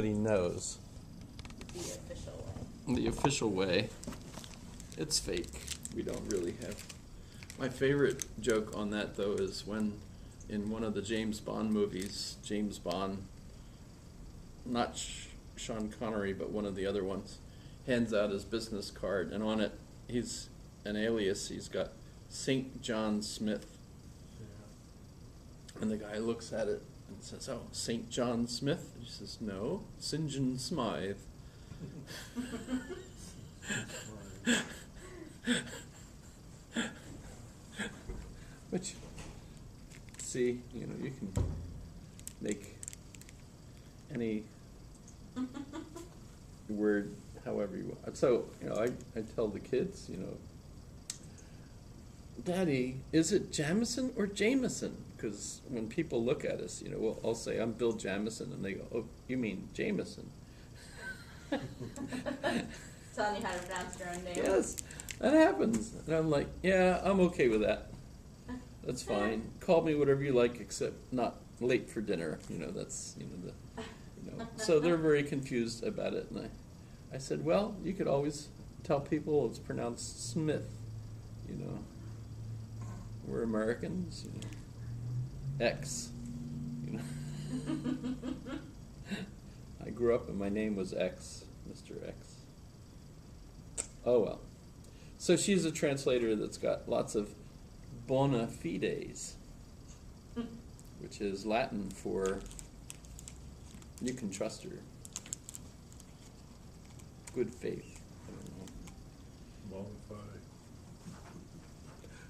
everybody knows. The official way. The official way. It's fake. We don't really have. My favorite joke on that, though, is when in one of the James Bond movies, James Bond, not Sean Connery, but one of the other ones, hands out his business card, and on it, he's an alias. He's got St. John Smith. Yeah. And the guy looks at it and says, "Oh, St. John Smith?" And he says, "No, St. John Smythe." Which, see, you know, you can make any word however you want. So, you know, I tell the kids, you know, "Daddy, is it Jamison or Jameson?" Because when people look at us, you know, I'll say, "I'm Bill Jamison," and they go, "Oh, you mean Jameson?" Telling you how to pronounce your own name. Yes, that happens. And I'm like, "Yeah, I'm okay with that. That's fine. Call me whatever you like, except not late for dinner." You know, that's, you know. So they're very confused about it. And I said, "Well, you could always tell people it's pronounced Smith. You know, we're Americans. You know, X. You know." I grew up and my name was X, Mr. X. Oh well. So she's a translator that's got lots of bona fides, which is Latin for you can trust her. Good faith. I don't know.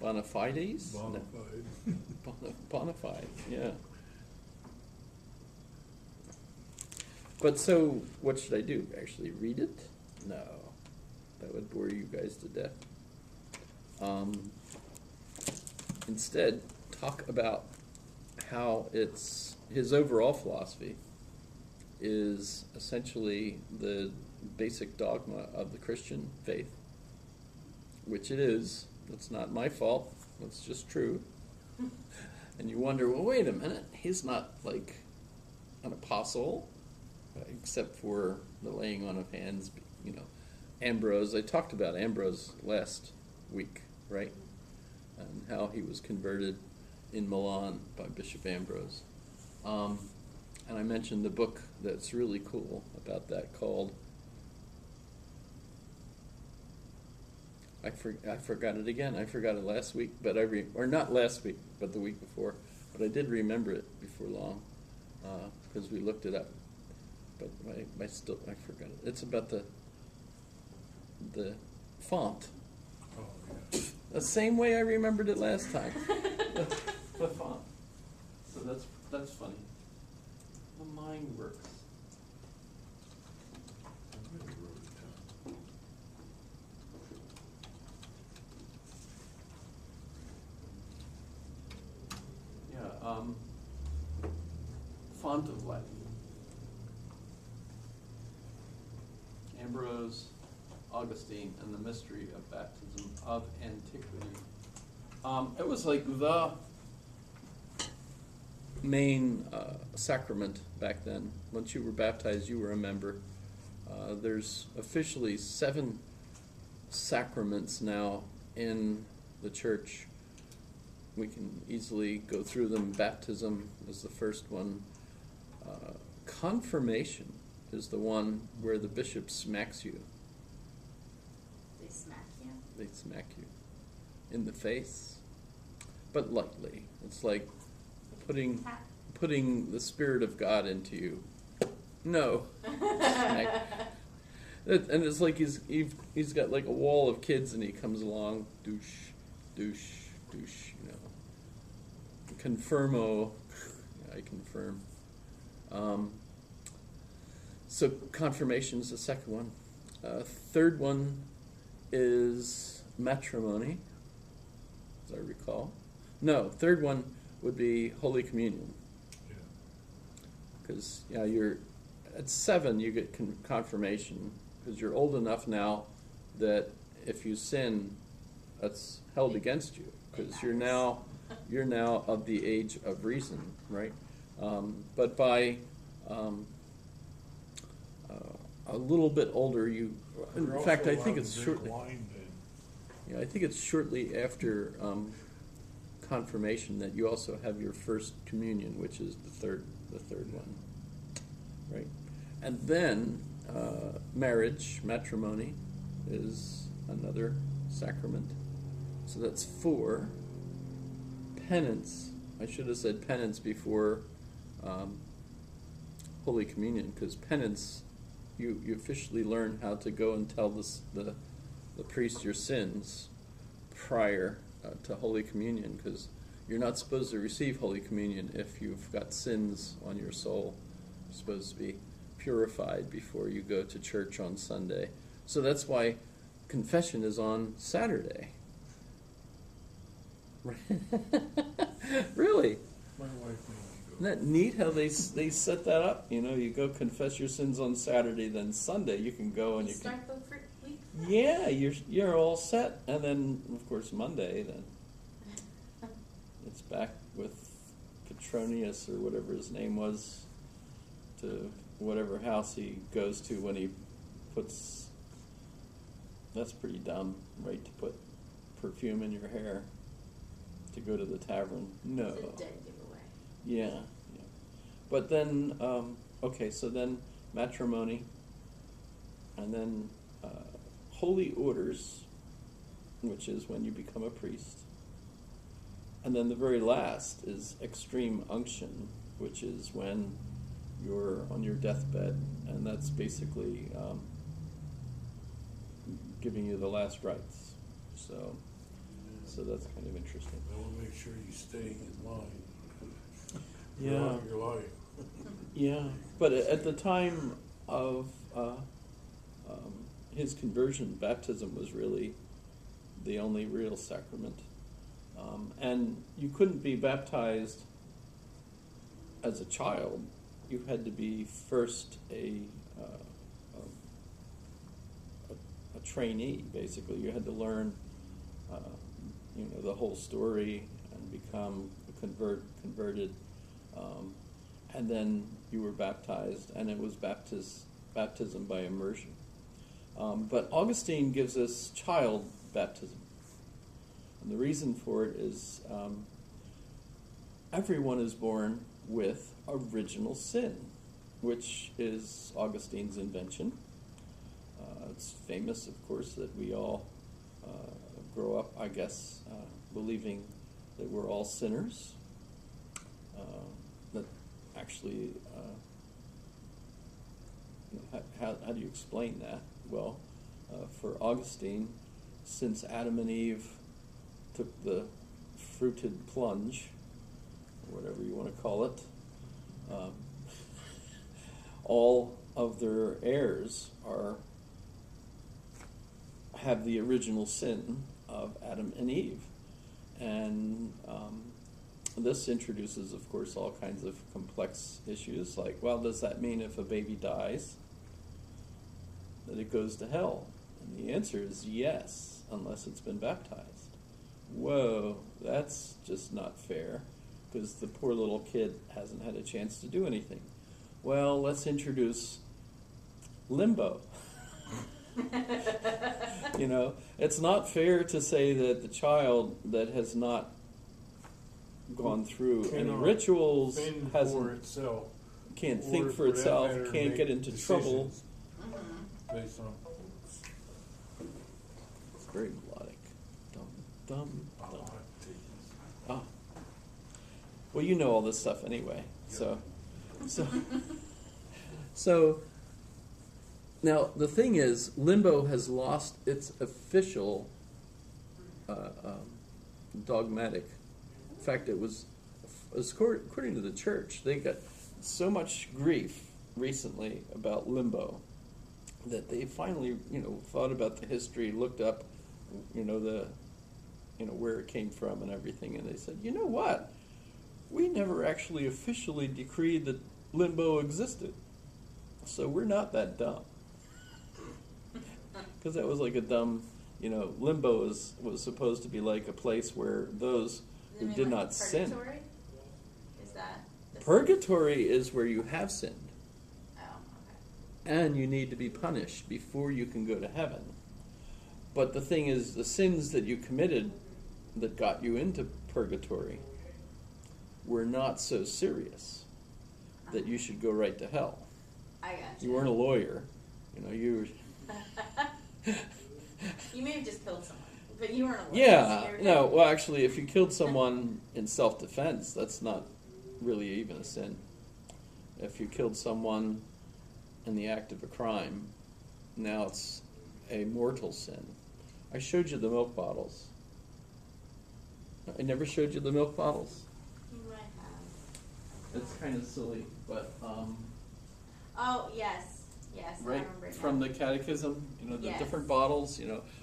Bona fides? Bona fide. Bona fide, yeah. But so, what should I do? Actually read it? No. That would bore you guys to death. Instead, talk about how it's his overall philosophy is essentially the basic dogma of the Christian faith, which it is. It's not my fault. It's just true. And you wonder, well, wait a minute. He's not like an apostle, except for the laying on of hands, you know. Ambrose, I talked about Ambrose last week, right? And how he was converted in Milan by Bishop Ambrose. And I mentioned a book that's really cool about that called, I forgot it again. I forgot it last week, but or not last week, but the week before. But I did remember it before long, because we looked it up. But I forgot it. It's about the font. Oh, yeah. The same way I remembered it last time. the font. So that's funny. The mind works. I really wrote it down. Yeah. Font of life. Ambrose, Augustine, and the mystery of baptism of antiquity. It was like the main sacrament back then. Once you were baptized, you were a member. There's officially 7 sacraments now in the church. We can easily go through them. Baptism is the first one. Confirmation is the one where the bishop smacks you. They smack you. They smack you in the face, but lightly. It's like putting the Spirit of God into you. No. Smack. And it's like he's got like a wall of kids, and he comes along, douche, douche, douche, you know. Confirmo, I confirm. So confirmation is the second one. Third one is matrimony, as I recall. No, third one would be Holy Communion. Yeah. Because you're at 7, you get confirmation, because you're old enough now that if you sin, that's held against you, because you're now of the age of reason, right? But by little bit older, you. In You're fact, also I think allowed it's to drink shortly. wine then. Yeah, I think it's shortly after confirmation that you also have your first communion, which is the third one, right? And then matrimony, is another sacrament. So that's 4. Penance. I should have said penance before Holy Communion, because penance, you officially learn how to go and tell the priest your sins prior to Holy Communion, because you're not supposed to receive Holy Communion if you've got sins on your soul. You're supposed to be purified before you go to church on Sunday. So that's why confession is on Saturday. Really? My wife made me go. Isn't that neat how they set that up? You know, you go confess your sins on Saturday, then Sunday you can go and you can. Start the week. Yeah, you're all set, and then of course Monday then it's back with Petronius or whatever his name was to whatever house he goes to when he puts. That's pretty dumb, right? To put perfume in your hair to go to the tavern. No. It's a dead giveaway. Yeah. But then, okay, so then matrimony, and then holy orders, which is when you become a priest. And then the very last is extreme unction, which is when you're on your deathbed, and that's basically giving you the last rites. So that's kind of interesting. I will make sure you stay in line. Yeah. Throughout your life. Yeah, but at the time of his conversion, baptism was really the only real sacrament. And you couldn't be baptized as a child. You had to be first a trainee, basically. You had to learn, the whole story and become converted. And then you were baptized, and it was baptism by immersion. But Augustine gives us child baptism. And the reason for it is everyone is born with original sin, which is Augustine's invention. It's famous, of course, that we all grow up, I guess, believing that we're all sinners. That actually, how do you explain that? Well, for Augustine, since Adam and Eve took the fruited plunge, or whatever you want to call it, all of their heirs have the original sin of Adam and Eve. And this introduces, of course, all kinds of complex issues, like, well, does that mean if a baby dies that it goes to hell? And the answer is yes, unless it's been baptized. Whoa, that's just not fair, because the poor little kid hasn't had a chance to do anything. Well, let's introduce limbo. It's not fair to say that the child that has not gone through any Cannot rituals, Think for hasn't, itself. can't Or think for that itself, matter, can't make get into trouble. decisions Based on books. It's very melodic. Dum, dum, Oh, dum. I take this. Ah. Well, you know all this stuff anyway, so now the thing is, limbo has lost its official dogmatic. In fact, it was according to the church, they got so much grief recently about limbo that they finally, thought about the history, looked up, where it came from and everything, and they said, you know what? We never actually officially decreed that limbo existed, so we're not that dumb. Because that was like a dumb, limbo was supposed to be like a place where those who You mean did like not sin. purgatory? Is that the Purgatory is where you have sinned. Oh, and you need to be punished before you can go to heaven. But the thing is, the sins that you committed that got you into purgatory were not so serious that you should go right to hell. I got You weren't a lawyer, you were. You may have just killed someone, but you weren't a lawyer. Yeah, so you're no, good. well, actually, if you killed someone in self-defense, that's not really even a sin. If you killed someone in the act of a crime, now it's a mortal sin. I showed you the milk bottles. I never showed you the milk bottles. You might have. It's kind of silly, but Oh, yes. Yes, I right remember from now. the catechism, the Yes. different bottles,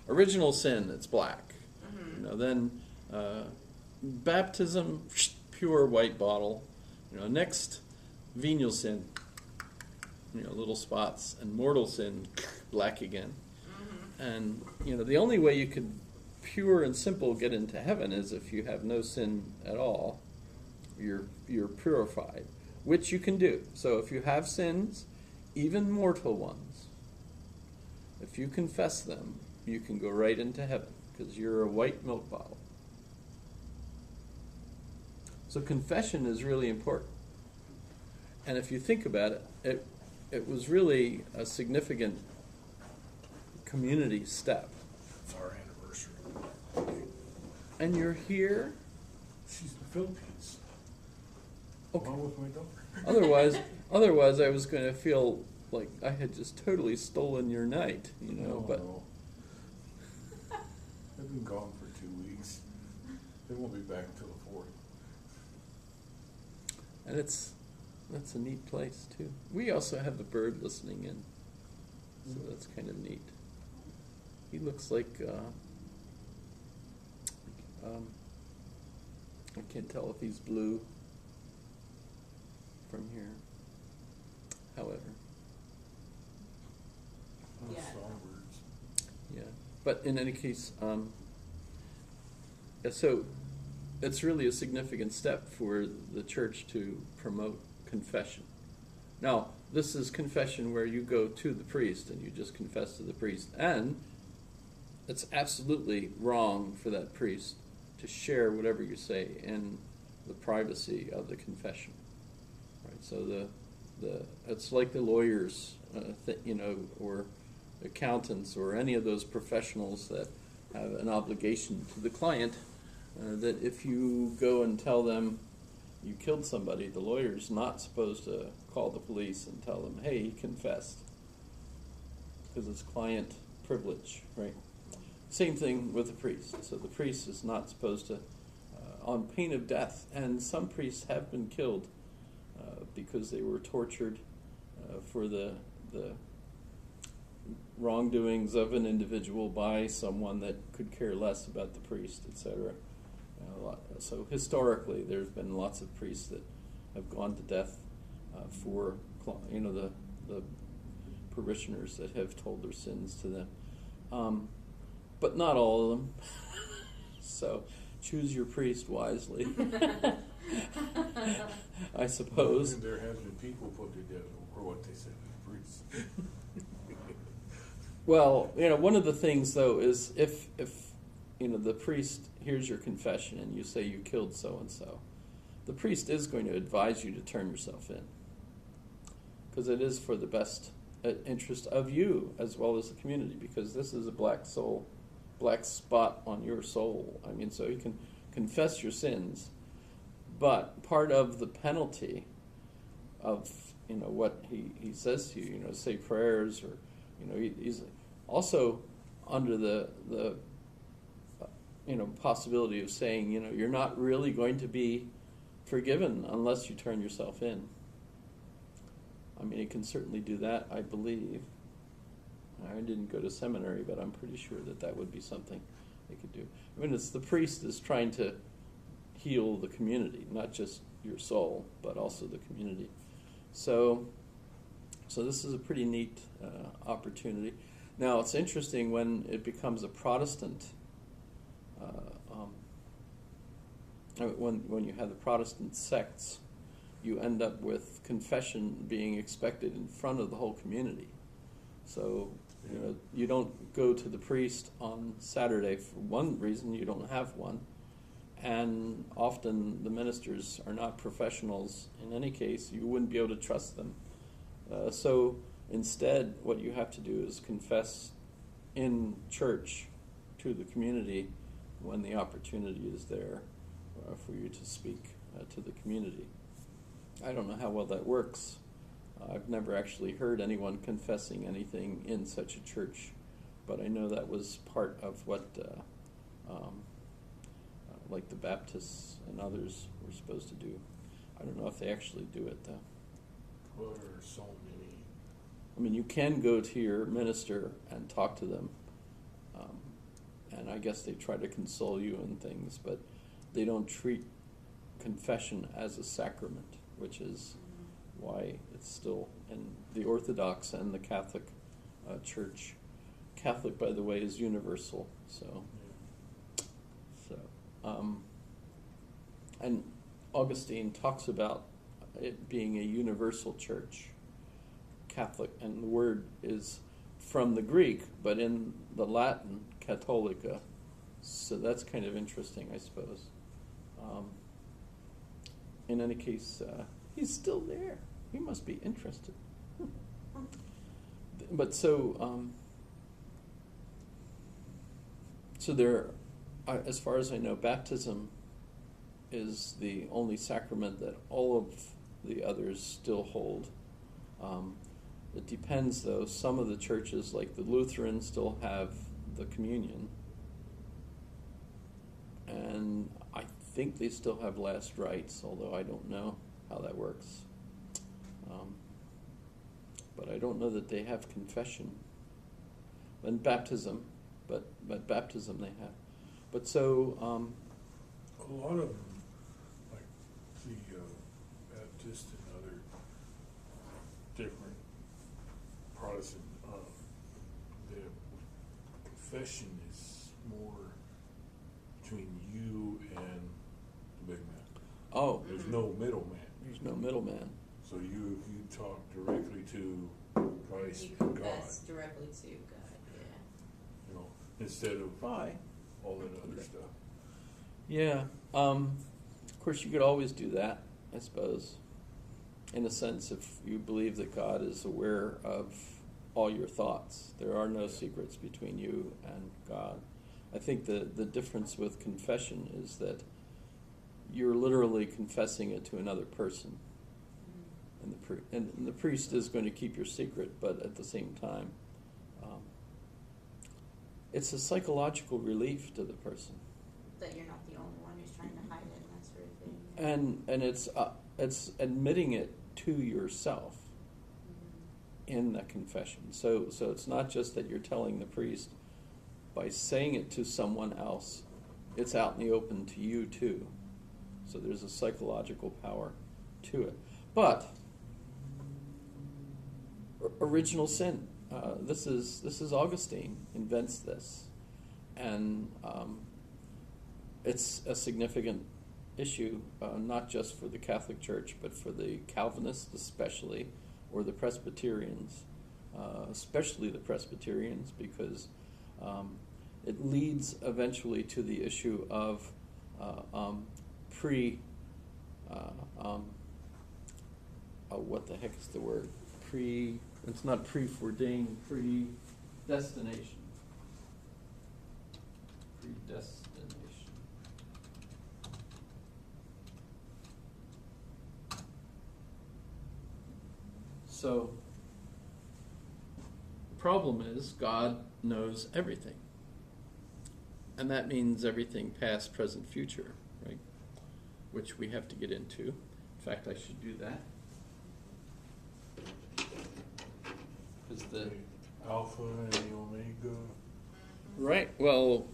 original sin, it's black. Mhm. Then baptism, pure white bottle. Next, venial sin, little spots, and mortal sin, black again. And the only way you could pure and simple get into heaven is if you have no sin at all. You're purified, which you can do. So if you have sins, even mortal ones, if you confess them, you can go right into heaven because you're a white milk bottle. So confession is really important. And if you think about it, it was really a significant community step. It's our anniversary. And you're here. She's in the Philippines. Okay. Along with my daughter. Otherwise, I was going to feel like I had just totally stolen your night, But No. I've been gone for 2 weeks. They won't be back until the 4th. and that's a neat place too. We also have a bird listening in, so that's kind of neat. He looks like I can't tell if he's blue from here. However, Yeah. Songbirds. yeah. But in any case, yeah, so it's really a significant step for the church to promote confession. Now, this is confession where you go to the priest and you just confess to the priest, and it's absolutely wrong for that priest to share whatever you say in the privacy of the confession. Right. So it's like the lawyers, or accountants, or any of those professionals that have an obligation to the client. That if you go and tell them you killed somebody, the lawyer's not supposed to call the police and tell them, "Hey, he confessed," because it's client privilege, right? Same thing with the priest. So the priest is not supposed to, on pain of death, and some priests have been killed because they were tortured for the wrongdoings of an individual by someone that could care less about the priest, etc. So historically, there's been lots of priests that have gone to death for the parishioners that have told their sins to them, but not all of them. So choose your priest wisely, I suppose. And there have been people put to death for what they said to the priest. Well, one of the things though is if the priest hears your confession and you say you killed so and so, the priest is going to advise you to turn yourself in, because it is for the best interest of you as well as the community, because this is a black spot on your soul. I mean, so you can confess your sins, but part of the penalty of what he says to you, say prayers, or he's also under the possibility of saying, you're not really going to be forgiven unless you turn yourself in. I mean, he can certainly do that, I believe. I didn't go to seminary, but I'm pretty sure that would be something they could do. I mean, it's the priest is trying to heal the community, not just your soul, but also the community. So this is a pretty neat opportunity. Now, it's interesting when it becomes a Protestant, when you have the Protestant sects, you end up with confession being expected in front of the whole community. So, you know, you don't go to the priest on Saturday for one reason, you don't have one. And often the ministers are not professionals in any case. You wouldn't be able to trust them. So instead, what you have to do is confess in church to the community when the opportunity is there for you to speak to the community. I don't know how well that works. I've never actually heard anyone confessing anything in such a church, but I know that was part of what like the Baptists and others were supposed to do. I don't know if they actually do it though. Well, there are so many. I mean, you can go to your minister and talk to them, and I guess they try to console you and things, but they don't treat confession as a sacrament, which is why it's still in the Orthodox and the Catholic Church. Catholic, by the way, is universal, so. And Augustine talks about it being a universal church, Catholic, and the word is from the Greek, but in the Latin, Catholica. So that's kind of interesting, I suppose. In any case, he's still there. He must be interested. But so there, as far as I know, baptism is the only sacrament that all of the others still hold. It depends, though. Some of the churches, like the Lutheran, still have the communion. And I think they still have last rites, although I don't know how that works. But I don't know that they have confession. And baptism, but baptism they have. But so... A lot of them, like the Baptist and other different Protestant, the confession is more between you and the big man. Oh. There's no middleman. There's no middleman. So you talk directly to Christ You and God. confess directly to God, yeah. You know, instead of Why? all that other stuff. Yeah. Of course, you could always do that, I suppose. In a sense, if you believe that God is aware of all your thoughts, there are no secrets between you and God. I think the difference with confession is that you're literally confessing it to another person. And the priest is going to keep your secret, but at the same time, it's a psychological relief to the person. That you're not the only one who's trying to hide it and that sort of thing. And it's admitting it to yourself in that confession. So it's not just that you're telling the priest. By saying it to someone else, it's out in the open to you too. So there's a psychological power to it. But original sin. This is Augustine invents this, and it's a significant issue, not just for the Catholic Church, but for the Calvinists especially, or the Presbyterians, especially the Presbyterians, because it leads eventually to the issue of what the heck is the word? It's not preordained, predestination. Predestination. So, the problem is God knows everything. And that means everything past, present, future, right? Which we have to get into. In fact, I should do that. The Alpha and the Omega. Right. Well,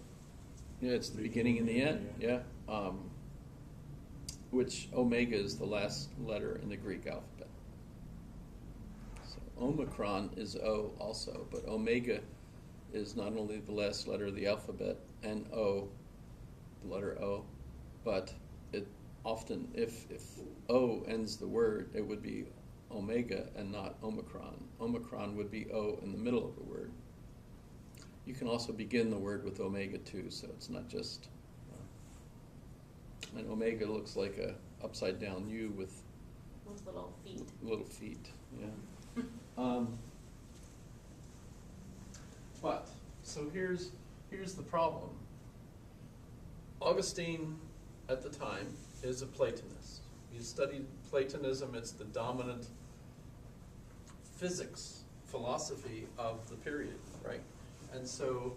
yeah, it's the beginning and the end. Yeah. Which Omega is the last letter in the Greek alphabet. So Omicron is O also, but Omega is not only the last letter of the alphabet and O, the letter O, but often, if O ends the word, it would be omega and not omicron. Omicron would be O in the middle of the word. You can also begin the word with omega too, so it's not just, and omega looks like a upside down U with little feet. little feet, yeah. But, so here's the problem. Augustine, at the time, is a Platonist. He studied Platonism. It's the dominant physics philosophy of the period, right? And so,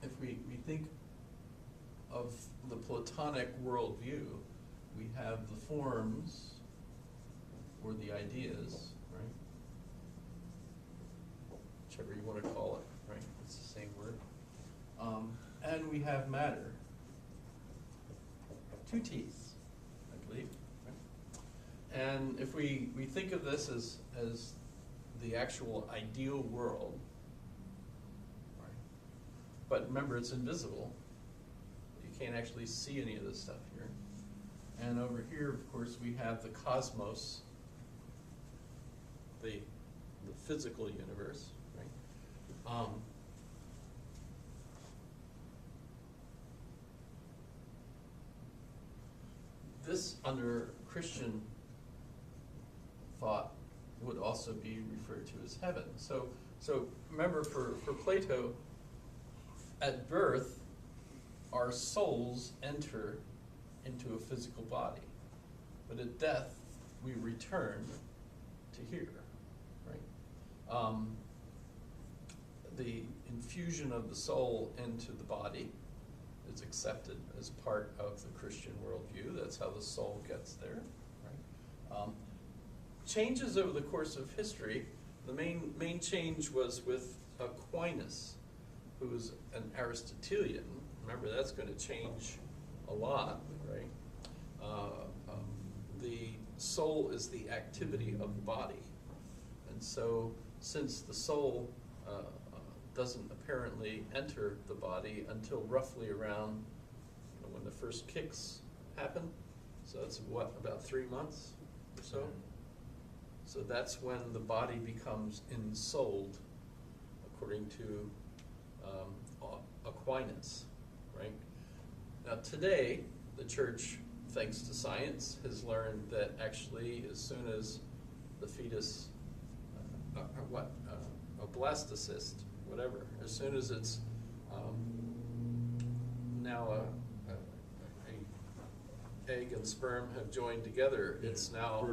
if we think of the Platonic worldview, we have the forms, or the ideas, right? Whichever you want to call it, right? It's the same word. And we have matter. 2 T's, I believe. Right? And if we think of this as the actual ideal world, right? But remember, it's invisible. You can't actually see any of this stuff here. And over here, of course, we have the cosmos, the physical universe, right? This, under Christian thought, would also be referred to as heaven. So remember, for Plato, at birth, our souls enter into a physical body. But at death, we return to here, right? The infusion of the soul into the body is accepted as part of the Christian worldview. That's how the soul gets there, right? Changes over the course of history. The main change was with Aquinas, who was an Aristotelian. Remember, that's going to change a lot, right? The soul is the activity of the body. And so, since the soul doesn't apparently enter the body until roughly around, when the first kicks happen, so that's what, about 3 months or so? So that's when the body becomes ensouled, according to Aquinas, right? Now today, the church, thanks to science, has learned that actually as soon as the fetus, a blastocyst, whatever, as soon as it's now a egg and sperm have joined together, it's now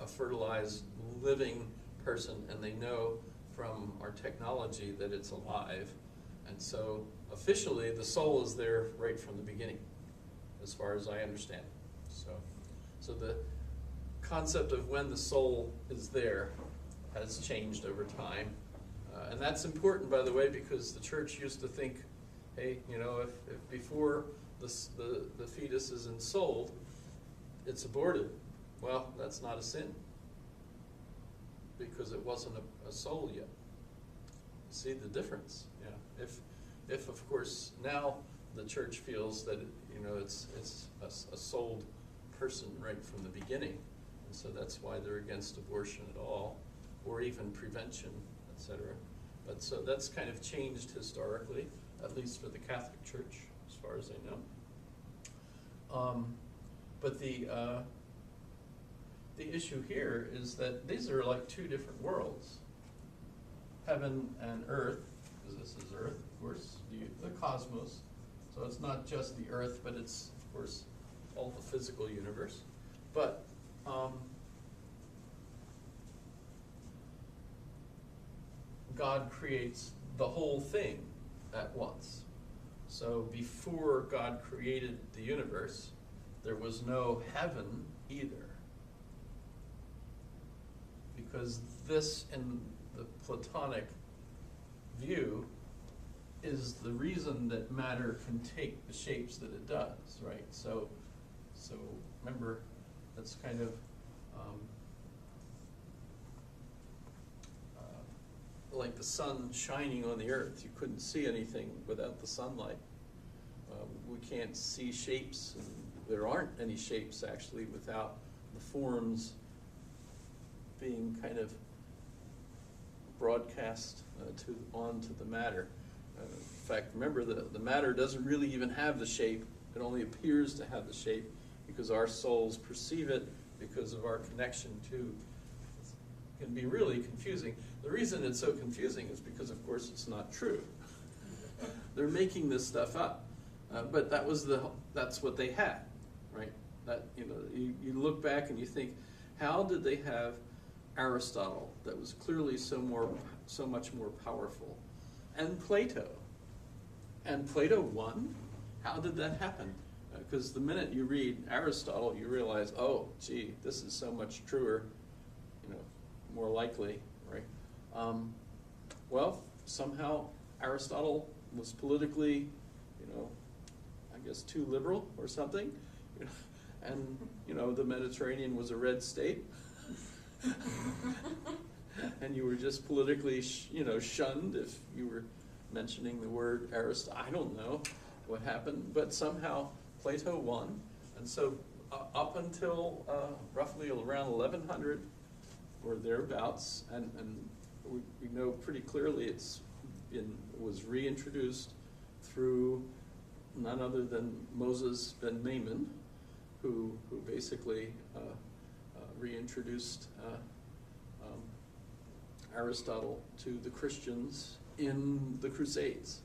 a fertilized living person, and they know from our technology that it's alive. And so officially the soul is there right from the beginning, as far as I understand. So the concept of when the soul is there has changed over time. And that's important, by the way, because the church used to think, hey, if before the fetus is ensouled, it's aborted. Well, that's not a sin, because it wasn't a soul yet. See the difference? Yeah. If of course now the church feels that it's a souled person right from the beginning, and so that's why they're against abortion at all, or even prevention, etc. But so that's kind of changed historically, at least for the Catholic Church, as far as I know. But the issue here is that these are like 2 different worlds. Heaven and earth, because this is earth, of course, the cosmos. So it's not just the earth, but it's, of course, all the physical universe. But God creates the whole thing at once. So before God created the universe, there was no heaven either. Because this, in the Platonic view, is the reason that matter can take the shapes that it does, right? So remember, that's kind of like the sun shining on the earth. You couldn't see anything without the sunlight. We can't see shapes there aren't any shapes actually without the forms being kind of broadcast onto the matter. In fact, remember, the matter doesn't really even have the shape. It only appears to have the shape because our souls perceive it because of our connection to. It can be really confusing. The reason it's so confusing is because, of course, it's not true. They're making this stuff up, but that's what they had, right? That you look back and you think, how did they have Aristotle that was clearly so much more powerful, and Plato won? How did that happen? Because the minute you read Aristotle, you realize, oh, gee, this is so much truer, more likely, right? Well, somehow Aristotle was politically, I guess too liberal or something, and the Mediterranean was a red state, and you were just politically, shunned if you were mentioning the word Aristotle. I don't know what happened, but somehow Plato won, and so up until roughly around 1100 or thereabouts, and we know pretty clearly it was reintroduced through none other than Moses ben Maimon, who basically reintroduced Aristotle to the Christians in the Crusades.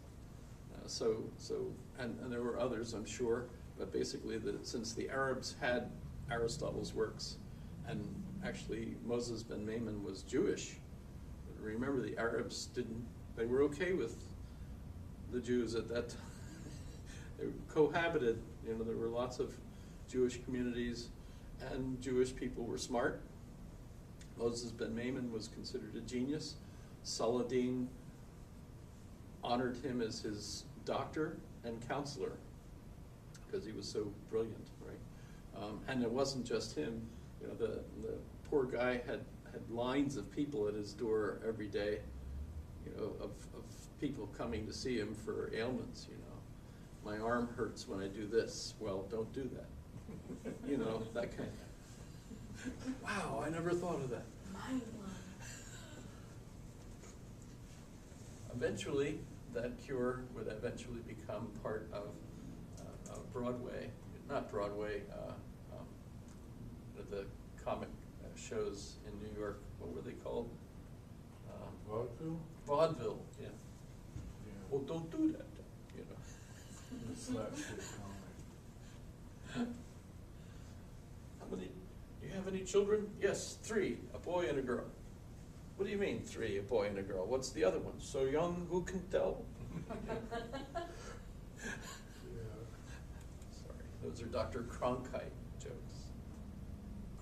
And there were others, I'm sure, but basically since the Arabs had Aristotle's works, and actually Moses ben Maimon was Jewish. Remember, the Arabs they were okay with the Jews at that time. They cohabited, there were lots of Jewish communities, and Jewish people were smart. Moses ben Maimon was considered a genius. Saladin honored him as his doctor and counselor because he was so brilliant, right? And it wasn't just him. The poor guy had lines of people at his door every day, of people coming to see him for ailments. My arm hurts when I do this. Well, don't do that. That kind of. Wow, I never thought of that. Mind blown. Eventually, that cure would eventually become part of Broadway, not Broadway, the comic shows in New York. What were they called? Vaudeville? Vaudeville, yeah. Yeah. Well, don't do that, The slapstick comedy. How many? Do you have any children? Yes, 3, a boy and a girl. What do you mean 3, a boy and a girl? What's the other one? So young, who can tell? Yeah. Sorry, those are Dr. Cronkite jokes.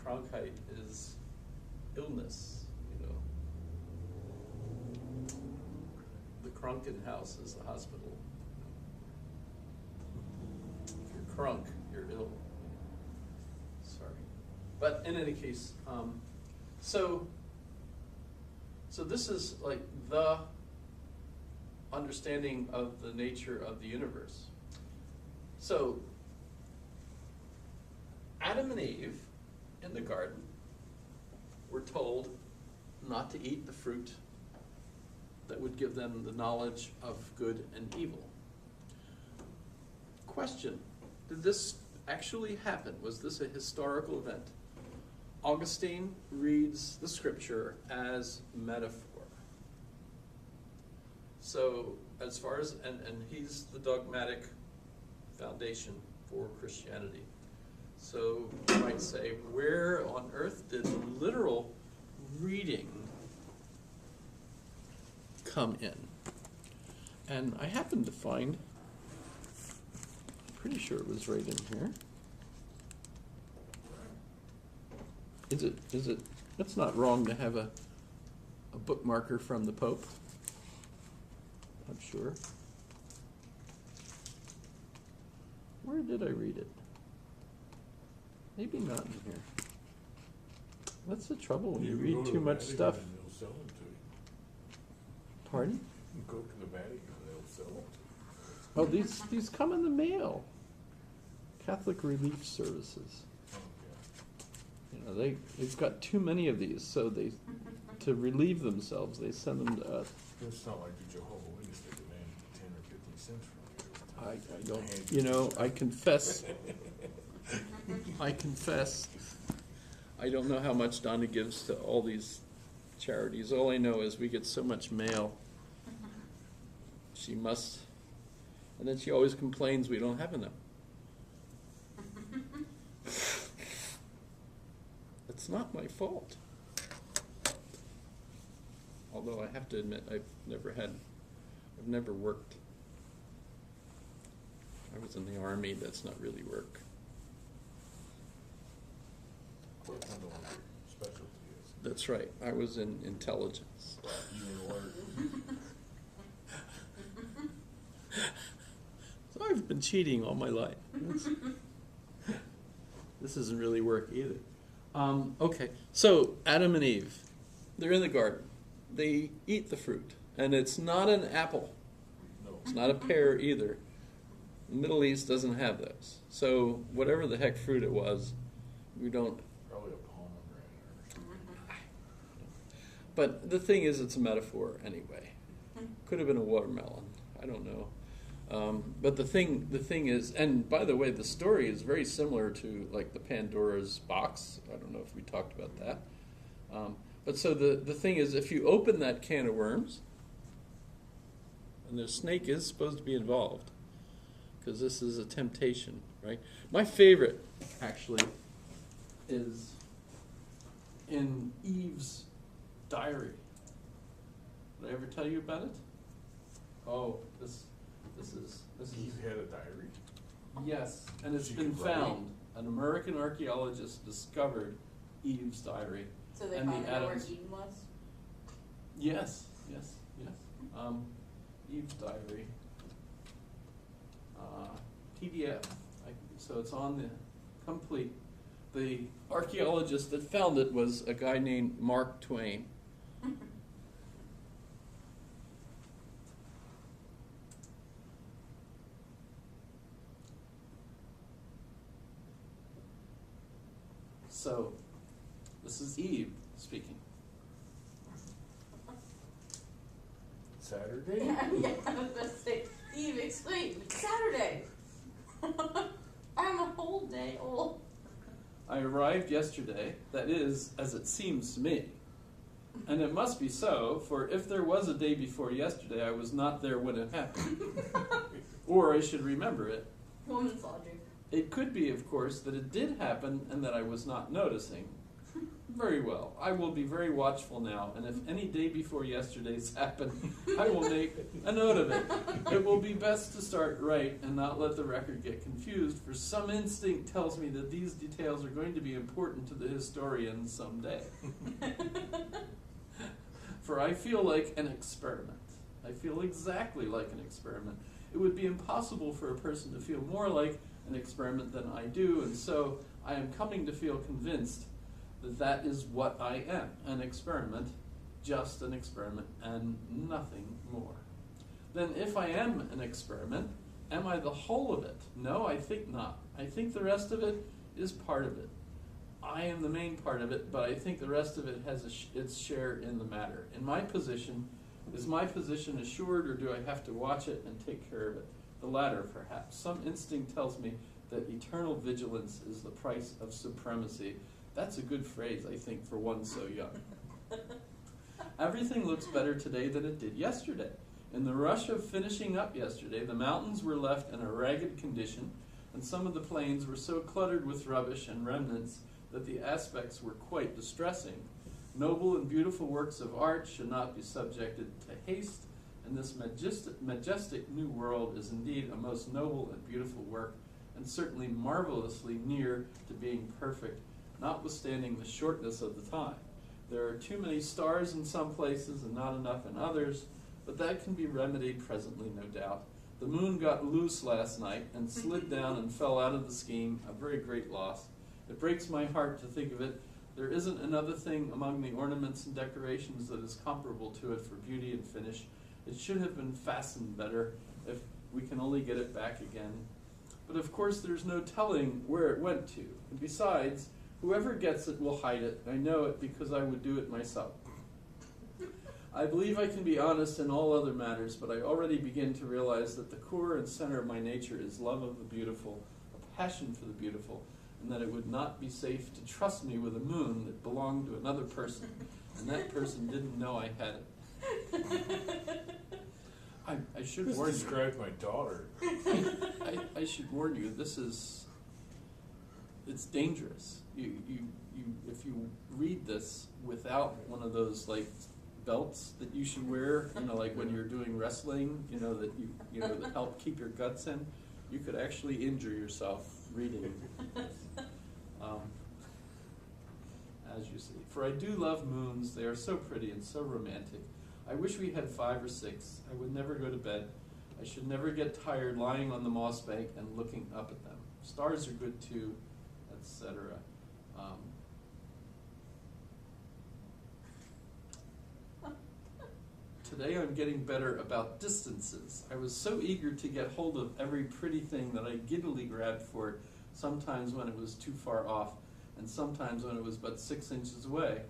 Cronkite is illness, The Kronken House is the hospital. If you're crunk, you're ill. Sorry. But in any case, so this is like the understanding of the nature of the universe. So Adam and Eve in the garden were told not to eat the fruit that would give them the knowledge of good and evil. Question: did this actually happen? Was this a historical event? Augustine reads the scripture as metaphor. So as far as, and he's the dogmatic foundation for Christianity. So you might say, where on earth did the literal reading come in? And I happened to find, pretty sure it was right in here. Is it, it's not wrong to have a bookmarker from the Pope, I'm sure. Where did I read it? Maybe not in here. That's the trouble when you can read go to too the much Vatican stuff. and they'll sell them to you. Pardon? You can go to the Vatican and they'll sell them to you. Oh, these come in the mail. Catholic Relief Services. Oh, yeah. You know, they've got too many of these, so to relieve themselves, they send them to us. It's not like the Jehovah Witness, they demand 10 or 15 cents from you every time. I don't, you know, I confess, I don't know how much Donna gives to all these charities. All I know is we get so much mail. She must, and then she always complains we don't have enough. It's not my fault. Although I have to admit, I've never worked. I was in the Army, that's not really work. Well, I don't know what your specialty is. That's right, I was in intelligence. You were alert. So I've been cheating all my life. This isn't really work either. Okay, so Adam and Eve, they're in the garden. They eat the fruit, and it's not an apple. No. It's not a pear either. The Middle East doesn't have those. So whatever the heck fruit it was, we don't. Probably a pomegranate or something. But the thing is, it's a metaphor anyway. Could have been a watermelon. I don't know. But the thing is, and by the way, the story is very similar to like the Pandora's box. I don't know if we talked about that. But so the thing is, if you open that can of worms, and the snake is supposed to be involved, because this is a temptation, right? My favorite, actually, is in Eve's diary. Did I ever tell you about it? Oh, this is Eve had a diary? yes, and it's She been could write. found. An American archaeologist discovered Eve's diary. So they And the found out where Adams. Eden was? Yes. Eve's diary. PDF. So it's on the complete. The archaeologist that found it was a guy named Mark Twain. So, this is Eve speaking. Saturday? Yeah, I was gonna say, Eve, explain, it's Saturday. I'm a whole day old. I arrived yesterday, that is, as it seems to me. And it must be so, for if there was a day before yesterday, I was not there when it happened. Or I should remember it. Woman's logic. It could be, of course, that it did happen and that I was not noticing. Very well. I will be very watchful now, and if any day before yesterday's happened, I will make a note of it. It will be best to start right and not let the record get confused, for some instinct tells me that these details are going to be important to the historian someday. For I feel like an experiment. I feel exactly like an experiment. It would be impossible for a person to feel more like an experiment than I do, and so I am coming to feel convinced that that is what I am, an experiment, just an experiment, and nothing more. Then if I am an experiment, am I the whole of it? No, I think not. I think the rest of it is part of it. I am the main part of it, but I think the rest of it has its share in the matter. In my position, is my position assured, or do I have to watch it and take care of it? The latter, perhaps. Some instinct tells me that eternal vigilance is the price of supremacy. That's a good phrase, I think, for one so young. Everything looks better today than it did yesterday. In the rush of finishing up yesterday, the mountains were left in a ragged condition, and some of the plains were so cluttered with rubbish and remnants that the aspects were quite distressing. Noble and beautiful works of art should not be subjected to haste, and this majestic new world is indeed a most noble and beautiful work, and certainly marvelously near to being perfect, notwithstanding the shortness of the time. There are too many stars in some places and not enough in others, but that can be remedied presently, no doubt. The moon got loose last night and slid down and fell out of the scheme, a very great loss. It breaks my heart to think of it. There isn't another thing among the ornaments and decorations that is comparable to it for beauty and finish. It should have been fastened better if we can only get it back again. But of course there's no telling where it went to. And besides, whoever gets it will hide it. I know it because I would do it myself. I believe I can be honest in all other matters, but I already begin to realize that the core and center of my nature is love of the beautiful, a passion for the beautiful, and that it would not be safe to trust me with a moon that belonged to another person, and that person didn't know I had it. I should This warn you. describes my daughter. I should warn you. It's dangerous. You if you read this without one of those like belts that you should wear, like when you're doing wrestling, that that help keep your guts in, you could actually injure yourself reading. As you see, for I do love moons. They are so pretty and so romantic. I wish we had 5 or 6. I would never go to bed. I should never get tired lying on the moss bank and looking up at them. Stars are good too, etc. Today I'm getting better about distances. I was so eager to get hold of every pretty thing that I giddily grabbed for it, sometimes when it was too far off, and sometimes when it was but 6 inches away,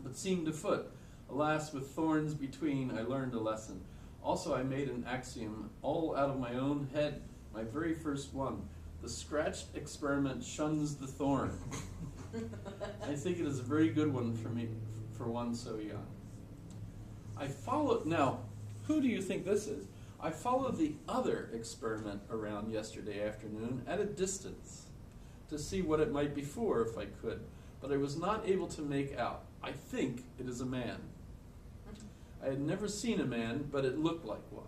but seemed afoot. Alas, with thorns between, I learned a lesson. Also, I made an axiom all out of my own head, my very first one. The scratched experiment shuns the thorn. I think it is a very good one for me, for one so young. I followed, now, who do you think this is? I followed the other experiment around yesterday afternoon at a distance to see what it might be for if I could, but I was not able to make out. I think it is a man. I had never seen a man, but it looked like one.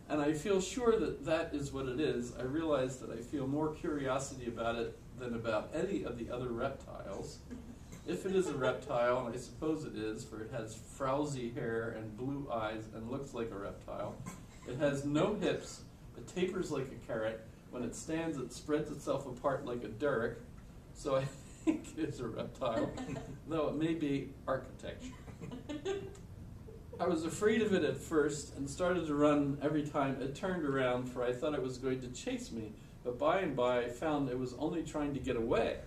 And I feel sure that that is what it is. I realize that I feel more curiosity about it than about any of the other reptiles. If it is a reptile, and I suppose it is, for it has frowsy hair and blue eyes and looks like a reptile. It has no hips, it tapers like a carrot. When it stands, it spreads itself apart like a derrick. So I think it's a reptile, though it may be architecture. I was afraid of it at first and started to run every time it turned around, for I thought it was going to chase me. But by and by I found it was only trying to get away.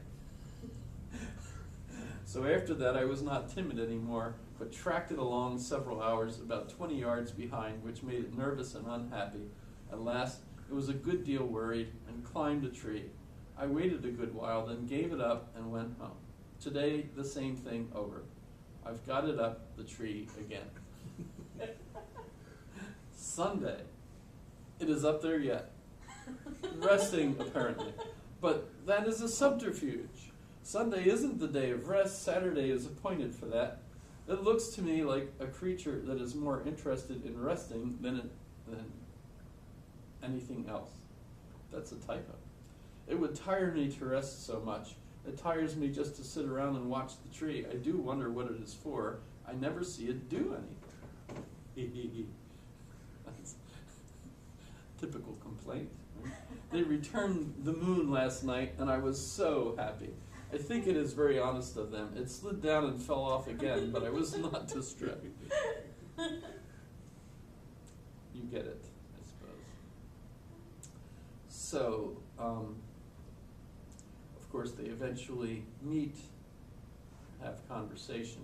So after that I was not timid anymore, but tracked it along several hours, about 20 yards behind, which made it nervous and unhappy. At last it was a good deal worried and climbed a tree. I waited a good while, then gave it up and went home. Today the same thing over. I've got it up the tree again. Sunday. It is up there yet. Resting, apparently. But that is a subterfuge. Sunday isn't the day of rest. Saturday is appointed for that. It looks to me like a creature that is more interested in resting than anything else. That's a typo. It would tire me to rest so much. It tires me just to sit around and watch the tree. I do wonder what it is for. I never see it do anything. That's a typical complaint. Right? They returned the moon last night, and I was so happy. I think it is very honest of them. It slid down and fell off again, but I was not distressed. You get it, I suppose. So, of course, they eventually meet, have conversation.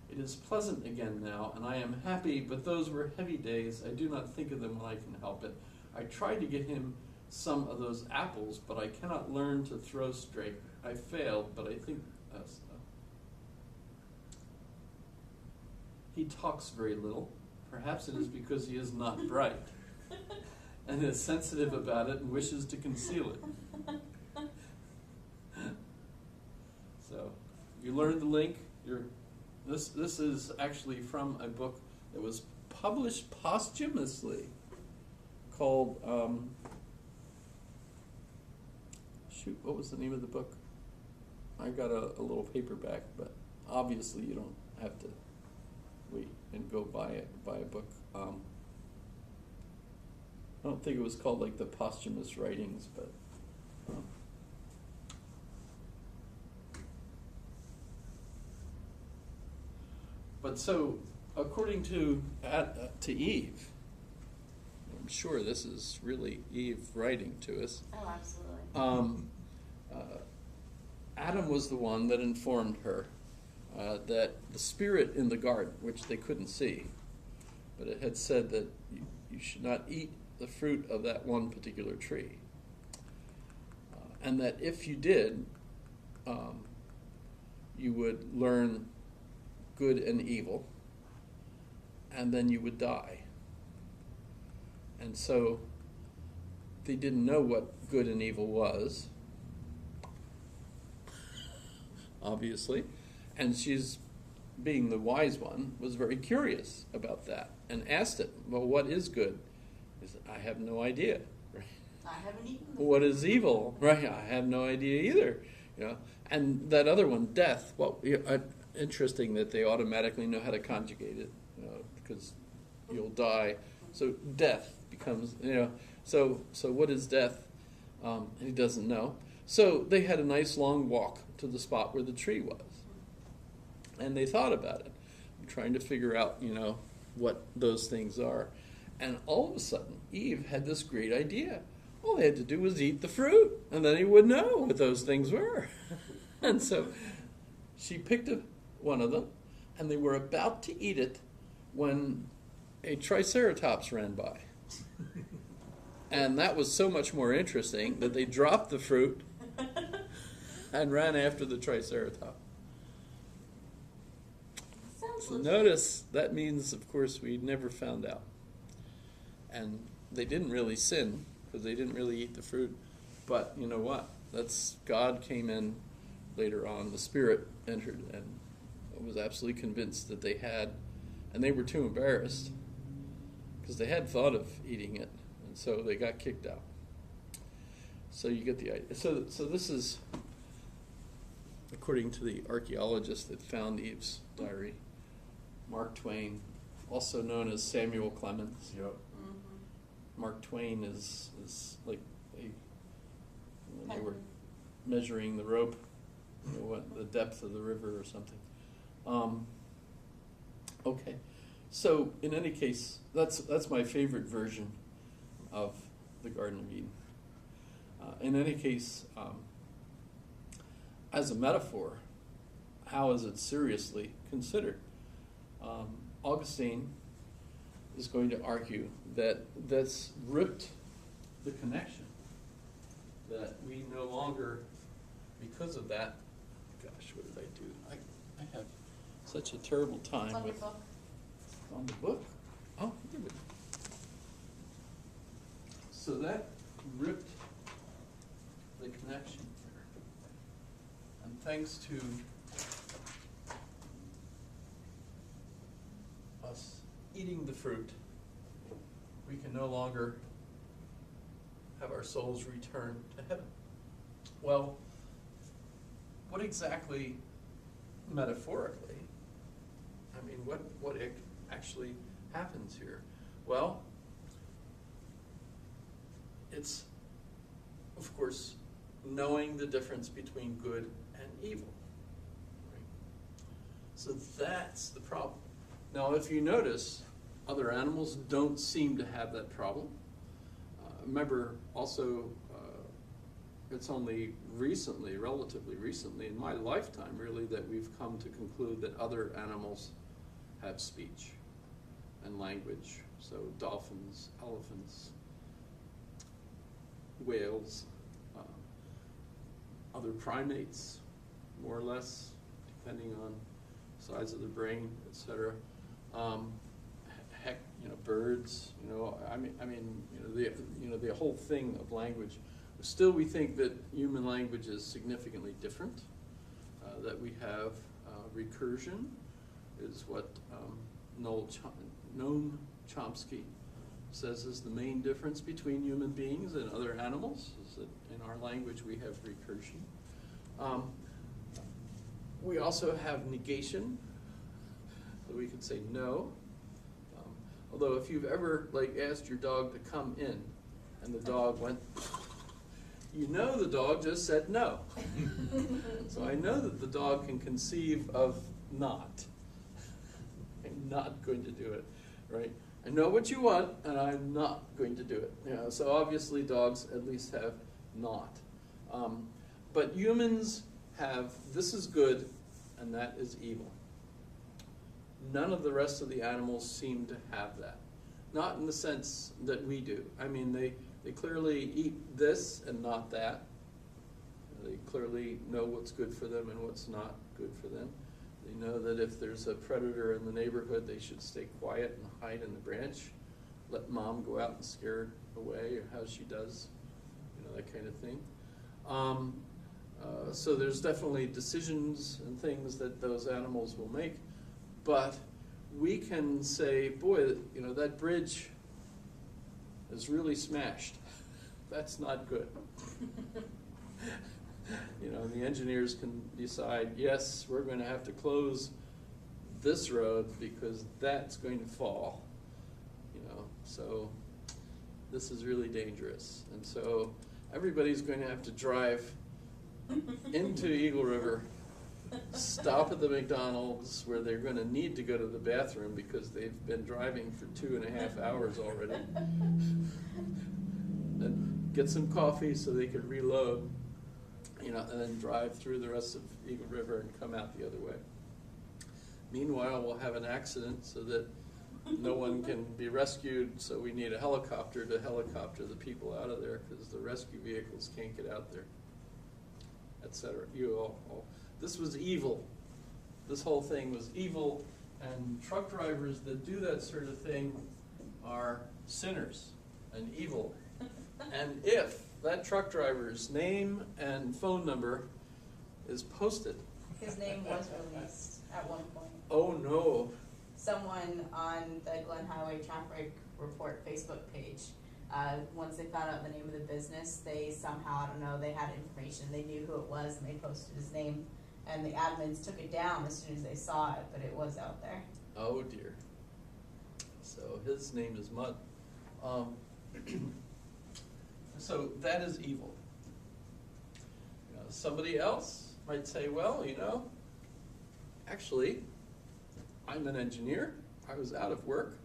It is pleasant again now, and I am happy, but those were heavy days. I do not think of them when I can help it. I tried to get him some of those apples, but I cannot learn to throw straight. I failed, but I think he talks very little. Perhaps it is because he is not bright and is sensitive about it and wishes to conceal it. So, you learned the link. This is actually from a book that was published posthumously called, what was the name of the book? I got a little paperback, but obviously you don't have to wait and go buy a book. I don't think it was called like the posthumous writings, but so according to Eve, I'm sure this is really Eve writing to us. Oh, absolutely. Adam was the one that informed her that the spirit in the garden, which they couldn't see, but it had said that you should not eat the fruit of that one particular tree. And that if you did, you would learn good and evil, and then you would die. And so they didn't know what good and evil was, obviously, and she's, being the wise one, was very curious about that and asked it, well, what is good? He said, I have no idea. I haven't eaten. What is evil? Right, I have no idea either. And that other one, death. Well, interesting that they automatically know how to conjugate it, because you'll die. So death becomes, So what is death? He doesn't know. So they had a nice long walk to the spot where the tree was, and they thought about it, trying to figure out, what those things are. And all of a sudden, Eve had this great idea. All they had to do was eat the fruit, and then he would know what those things were. And so she picked one of them, and they were about to eat it when a triceratops ran by. And that was so much more interesting that they dropped the fruit and ran after the triceratops. Sounds So legit. notice, that means, of course, we never found out. And they didn't really sin, because they didn't really eat the fruit. But you know what? God came in later on, the Spirit entered, and was absolutely convinced that they had, and they were too embarrassed, because they had thought of eating it, and so they got kicked out. So you get the idea. So this is, according to the archaeologist that found Eve's diary, Mark Twain, also known as Samuel Clemens. Yep. Mm-hmm. Mark Twain is like when they were measuring the rope, the depth of the river or something. Okay, so in any case, that's my favorite version of the Garden of Eden. In any case, as a metaphor, how is it seriously considered? Augustine is going to argue that that's ripped the connection, that we no longer, because of that, gosh, what did I do? I have such a terrible time It's on your with, book. on the book. Oh, here we go. So that ripped the connection here. And thanks to us eating the fruit, we can no longer have our souls return to heaven. Well, what exactly, metaphorically, what actually happens here? Well, it's, of course, knowing the difference between good and evil. Right? So that's the problem. Now, if you notice, other animals don't seem to have that problem. Remember, also, it's only recently, relatively recently, in my lifetime, really, that we've come to conclude that other animals have speech and language. So dolphins, elephants, whales, other primates, more or less, depending on size of the brain, etc. Heck, birds. The whole thing of language. Still, we think that human language is significantly different. That we have recursion is what Noam Chomsky says is the main difference between human beings and other animals, is that in our language we have recursion. We also have negation, so we could say no. Although if you've ever asked your dog to come in and the dog went, the dog just said no. So I know that the dog can conceive of not. I'm not going to do it, right? I know what you want, and I'm not going to do it. You know, so obviously dogs at least have not. But humans have, this is good, and that is evil. None of the rest of the animals seem to have that. Not in the sense that we do. I mean, they clearly eat this and not that. They clearly know what's good for them and what's not good for them. They know that if there's a predator in the neighborhood, they should stay quiet and hide in the branch. Let mom go out and scare it away, or how she does, you know, that kind of thing. So there's definitely decisions and things that those animals will make, but we can say, boy, you know, that bridge is really smashed. That's not good. You know, and the engineers can decide, yes, we're going to have to close this road because that's going to fall. You know, so this is really dangerous. And so everybody's going to have to drive into Eagle River, stop at the McDonald's where they're going to need to go to the bathroom because they've been driving for 2.5 hours already, and get some coffee so they can reload, you know, and then drive through the rest of Eagle River and come out the other way. Meanwhile, we'll have an accident so that no one can be rescued, so we need a helicopter to helicopter the people out of there because the rescue vehicles can't get out there, etc. This was evil. This whole thing was evil, and truck drivers that do that sort of thing are sinners and evil. And if that truck driver's name and phone number is posted. His name was released at one point. Oh no. Someone on the Glen Highway Traffic Report Facebook page, once they found out the name of the business, they somehow, I don't know, they had information, they knew who it was, and they posted his name, and the admins took it down as soon as they saw it, but it was out there. Oh dear. So his name is Mud. So that is evil. You know, somebody else might say, well, you know, actually, I'm an engineer, I was out of work,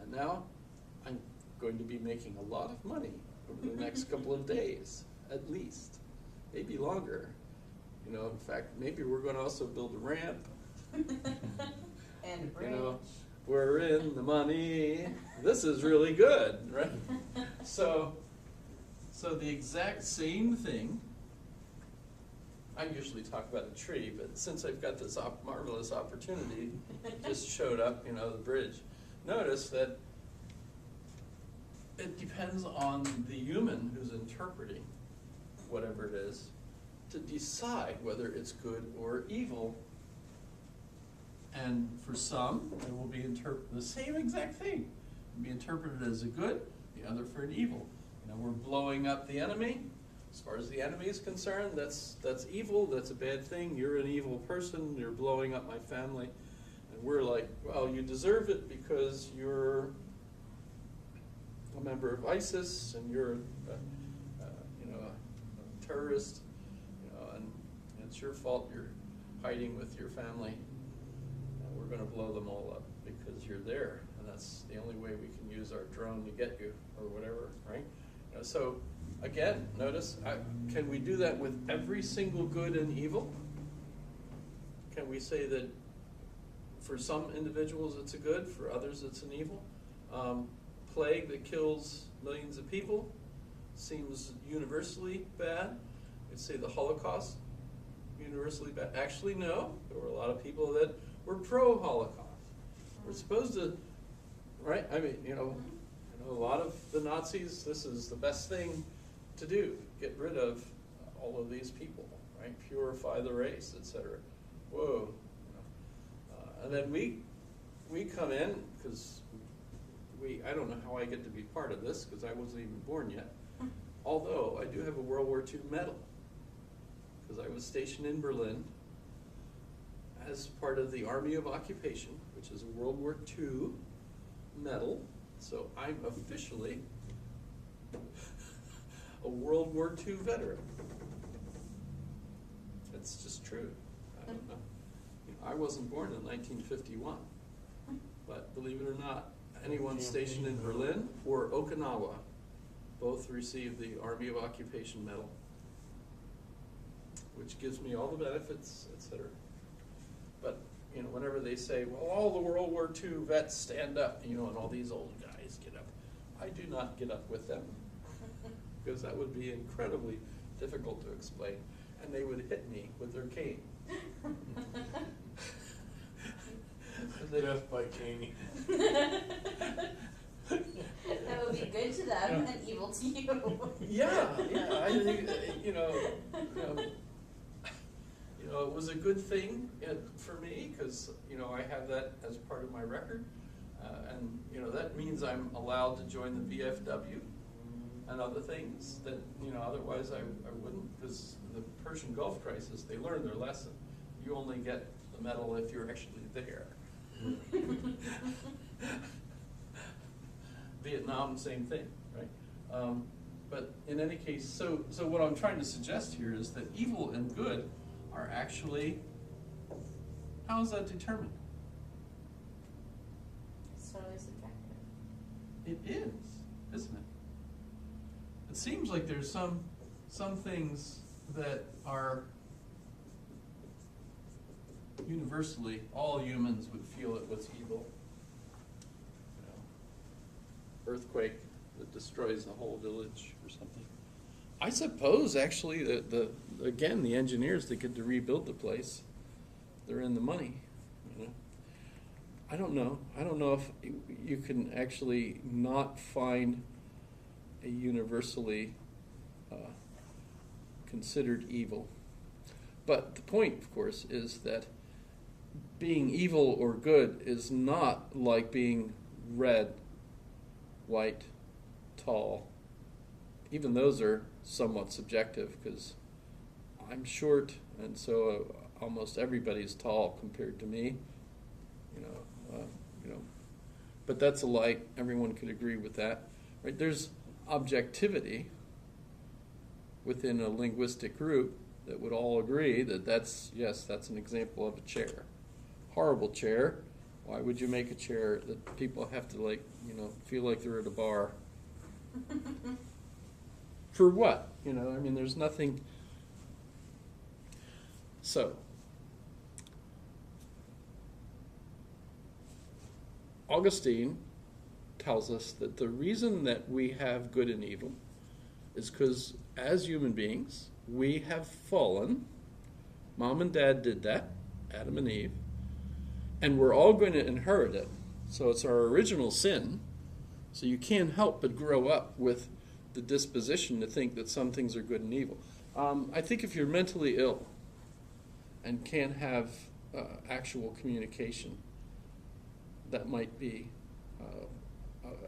and now I'm going to be making a lot of money over the next couple of days, at least, maybe longer. You know, in fact, maybe we're going to also build a ramp. And a bridge. You know, we're in the money. This is really good, right? So the exact same thing, I usually talk about a tree, but since I've got this marvelous opportunity, it just showed up, you know, the bridge. Notice that it depends on the human who's interpreting whatever it is to decide whether it's good or evil. And for some, it will be the same exact thing. It will be interpreted as a good, the other for an evil. You know, we're blowing up the enemy. As far as the enemy is concerned, that's evil, that's a bad thing. You're an evil person, you're blowing up my family. And we're like, well, you deserve it because you're a member of ISIS and you're you know, a terrorist, you know, and it's your fault you're hiding with your family. And we're going to blow them all up because you're there. And that's the only way we can use our drone to get you or whatever, right? You know, so again, notice, can we do that with every single good and evil? Can we say that for some individuals it's a good, for others it's an evil? Plague that kills millions of people seems universally bad. We'd say the Holocaust, universally bad. Actually, no. There were a lot of people that were pro-Holocaust. We're supposed to, right? I mean, you know, a lot of the Nazis, this is the best thing to do. Get rid of all of these people, right? Purify the race, etc. Whoa. And then we come in, because I don't know how I get to be part of this, because I wasn't even born yet. Although I do have a World War II medal, because I was stationed in Berlin as part of the Army of Occupation, which is a World War II medal. So I'm officially a World War II veteran. It's just true. I don't know. I wasn't born in 1951, but believe it or not, anyone stationed in Berlin or Okinawa. Both received the Army of Occupation Medal, which gives me all the benefits, etc. But, you know, whenever they say, well, all the World War II vets stand up, you know, and all these old guys get up, I do not get up with them, because that would be incredibly difficult to explain, and they would hit me with their cane. Death by caning. That would be good to them and evil to you. Yeah, I think, it was a good thing for me, because, you know, I have that as part of my record, and, you know, that means I'm allowed to join the VFW and other things that, you know, otherwise I wouldn't, because the Persian Gulf crisis, they learned their lesson. You only get the medal if you're actually there. Vietnam, same thing, right? But in any case, so what I'm trying to suggest here is that evil and good are actually, how is that determined? It's totally subjective. It is, isn't it? It seems like there's some things that are universally, all humans would feel it was evil. You know, earthquake that destroys the whole village or something. I suppose actually the engineers that get to rebuild the place, they're in the money. You know, I don't know. I don't know if you can actually not find a universally considered evil. But the point, of course, is that being evil or good is not like being red, white, tall. Even those are somewhat subjective, because I'm short, and so almost everybody's tall compared to me. You know, but that's a lie. Everyone could agree with that, right? There's objectivity within a linguistic group that would all agree that that's an example of a chair. Horrible chair. Why would you make a chair that people have to feel like they're at a bar? For what? You know, I mean, there's nothing. So, Augustine tells us that the reason that we have good and evil is because as human beings, we have fallen. Mom and Dad did that, Adam and Eve, and we're all going to inherit it. So it's our original sin. So you can't help but grow up with the disposition to think that some things are good and evil. I think if you're mentally ill and can't have actual communication, that might be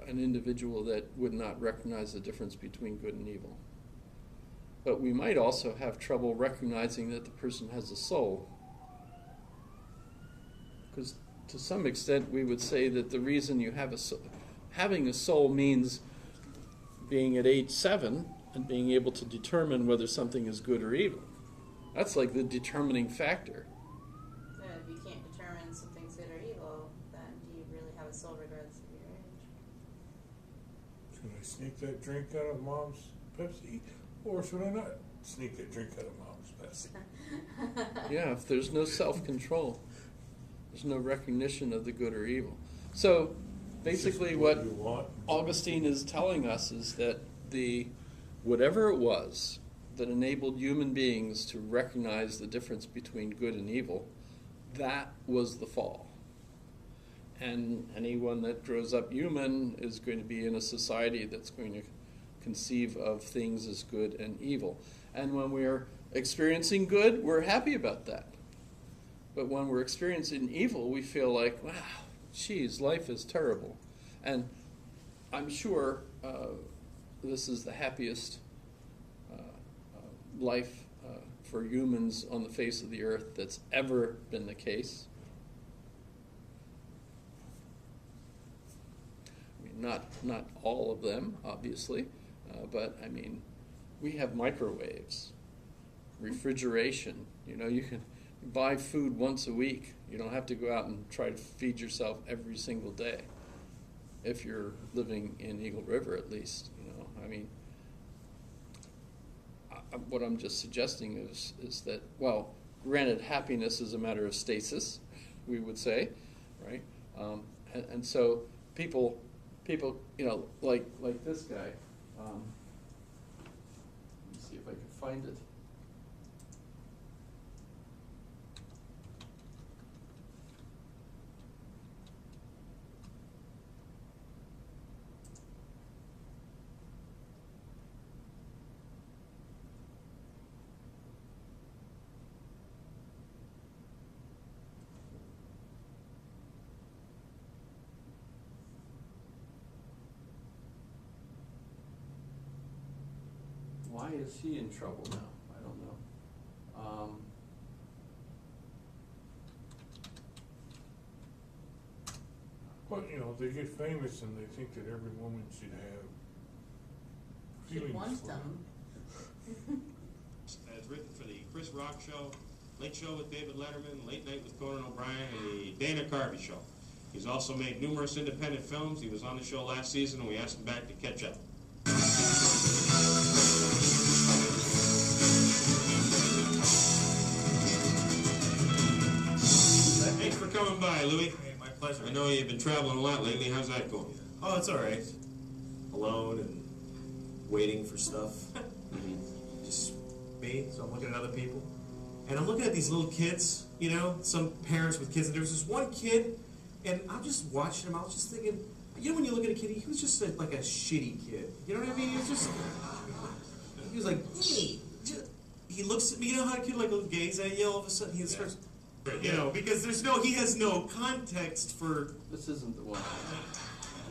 an individual that would not recognize the difference between good and evil. But we might also have trouble recognizing that the person has a soul. Because to some extent we would say that the reason you have having a soul means being at age 7 and being able to determine whether something is good or evil. That's like the determining factor. So if you can't determine something's good or evil, then do you really have a soul regardless of your age? Should I sneak that drink out of Mom's Pepsi, or should I not sneak that drink out of Mom's Pepsi? Yeah, if there's no self-control, there's no recognition of the good or evil. So basically what you want. Augustine is telling us is that whatever it was that enabled human beings to recognize the difference between good and evil, that was the fall. And anyone that grows up human is going to be in a society that's going to conceive of things as good and evil. And when we're experiencing good, we're happy about that. But when we're experiencing evil, we feel like, wow, geez, life is terrible. And I'm sure this is the happiest life for humans on the face of the earth that's ever been the case. I mean, not all of them, obviously, but I mean, we have microwaves, refrigeration. You know, you can buy food once a week. You don't have to go out and try to feed yourself every single day. if you're living in Eagle River at least, you know, I mean, what I'm just suggesting is that, well, granted, happiness is a matter of stasis, we would say, right? And so people, you know, like this guy. Let me see if I can find it. Why is he in trouble now? I don't know. Well, you know, they get famous and they think that every woman should have She feelings wants for them. It's written for the Chris Rock Show, Late Show with David Letterman, Late Night with Conan O'Brien, and the Dana Carvey Show. He's also made numerous independent films. He was on the show last season, and we asked him back to catch up. Thanks for coming by, Louis. Hey, my pleasure. I know you've been traveling a lot lately. How's that going? Oh, it's all right. Alone and waiting for stuff. Just me. So I'm looking at other people, and I'm looking at these little kids. You know, some parents with kids. And there was this one kid, and I'm just watching him. I was just thinking, you know, when you look at a kid, he was just like a shitty kid. You know what I mean? He was like, he looks at me. You know how a kid like will gaze at you all of a sudden? He starts. You know, because he has no context for. This isn't the one.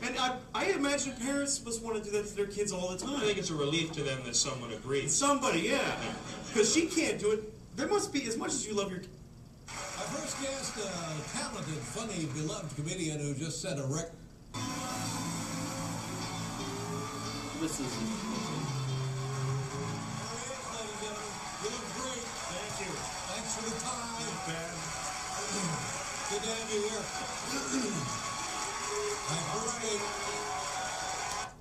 And I imagine parents must want to do that to their kids all the time. I think it's a relief to them that someone agrees. Somebody, yeah. Because she can't do it. There must be, as much as you love your kids. Our first guest, a talented, funny, beloved comedian who just set a record. This isn't. You look great. Thank you. Thanks for the time. Ben. Good to have you here. My first date.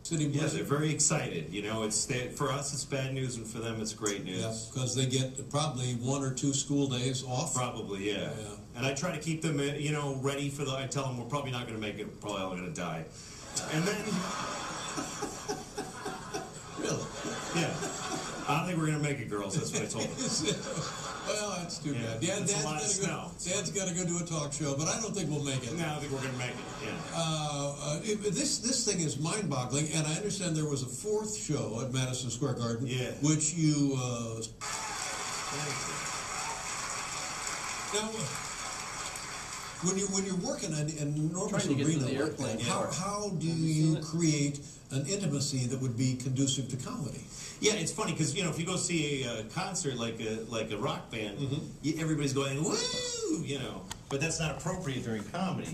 City Yeah, Blizzard. they're very excited. You know, for us it's bad news, and for them it's great news. Yeah, because they get probably 1 or 2 school days off. Probably, yeah. Yeah. And I try to keep them, you know, ready for I tell them we're probably not going to make it. We're probably all going to die. And then, Really? yeah. I don't think we're going to make it, girls. That's what I told them. Well, that's too Yeah, bad. it's a lot of snow. Dad's got to go do a talk show, but I don't think we'll make it. No, I think we're going to make it, yeah. This thing is mind-boggling, and I understand there was a 4th show at Madison Square Garden, Yeah. which you. Now, when you're working in an enormous Trying to get to arena the like airplane that, part. how do Have you seen you it? create an intimacy that would be conducive to comedy? Yeah, it's funny because you know if you go see a concert like a rock band, everybody's going woo, you know, but that's not appropriate during comedy.